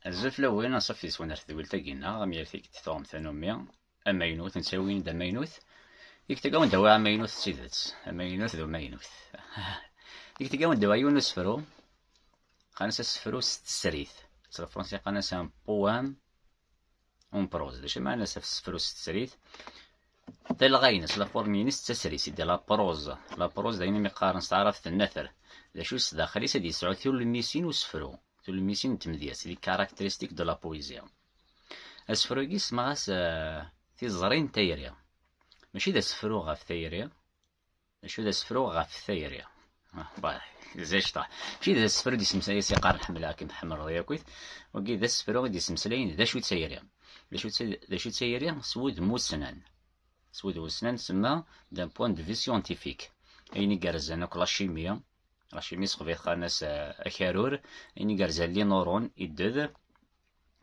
الزفلوين نصفي سوان ثقولتاكينا غميرتيك تثوم ثانوميا أماينوث نساوين دا ماينوث يكتقاون دوا أماينوث سيدت أماينوث ذو ماينوث يكتقاون دوا يونو سفرو قانسا سفرو ست سريث سلا فرنسي قانسا بوام اون بروز داش معنى سفرو ست سريث تلغاينس لا فورمينس تسريس دي لا بروز دايما مقارن تعرف النثر داشو داخلي سدي يسعو ثول الميسين وسفرو ثول الميسين تمدياس دي كاركترستيك دو لا بويزيا اسفرو كيس ماغاس تيزرين تايريا ماشي دا سفرو غاف تايريا ماشي دا سفرو غاف ثايريا زيشطا ماشي دا سفرو دي سمسلاين سيقار حملا كيما حمر رياكويت وكي دا سفرو دي سمسلاين دا شو تايريا دا شو تايريا سود موسنان سود وسنان سما دان بوان دو في سيونتيفيك ايني كارزان اك لاشيميا لاشيمي سقفيت خاناس اكارور ايني كارزان لي نورون يدد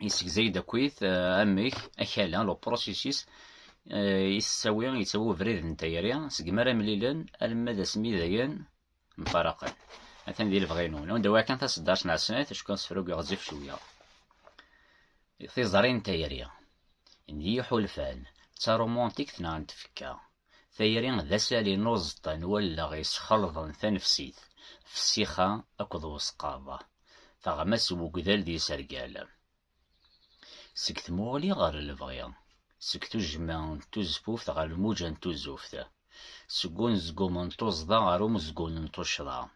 يسكزاي داكويت اميك اكالا لو بروسيسيس يساوي فريد نتايريا سكمارا مليلان المدى سمي دايان مفارقا مثلا ديال الفغينون ون دوا كان تصداش نعسنات اش كان سفرو يغزف شويه في زرين تايريا ندي حلفان تا رومونتيك ثنا نتفكا ثايرين ذا سالي نوزطن ولا غيسخلطن ثنفسيت فسيخا اكد وسقاضة فغمس وكذال دي سرقال سكت مغلي غار البغيا سكتو جمان توزفوف غار الموجان توزوفتا سكون زقومن توزدا غارو مزقون توشدا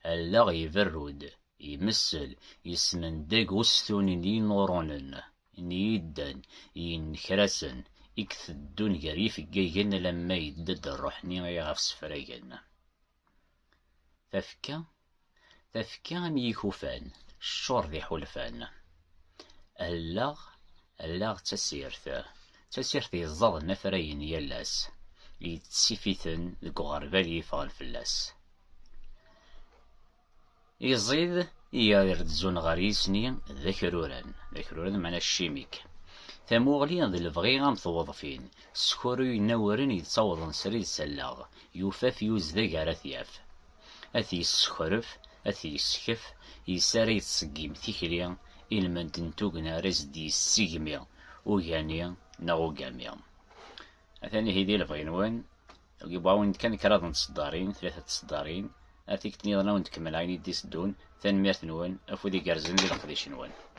الا غيفرود يمثل يسمن داق وستوني دي نورونن نيدان ينكرسن يكثدون قريف جيجن لما يدد الروحني غيغاف سفراجن تفكا ميكوفان الشور ذي حلفان اللاغ تسيرث يزض نفرين يلاس يتسيفيثن ذكو غربال يفغل فلاس يزيد يردزون غريسني ذكروران معنى الشيميك تموغلين ذي البغي غام توظفين سكورو ينورن يتصوضن سريد سلاغ يوفاف يوزدق على ثياف أثي يسخرف أثي يسكف يساري يتسقيم تيكريا إلمن تنتوغنا رزدي السيقميا وغانيا نغوغاميا أثاني هيدي البغينوان يبغاون كان كراد تصدارين 3 تصدارين أثيك تنيضنا ونتكمل عيني دي سدون ثان ميرت نوان أفودي كارزن دي لقديش نوان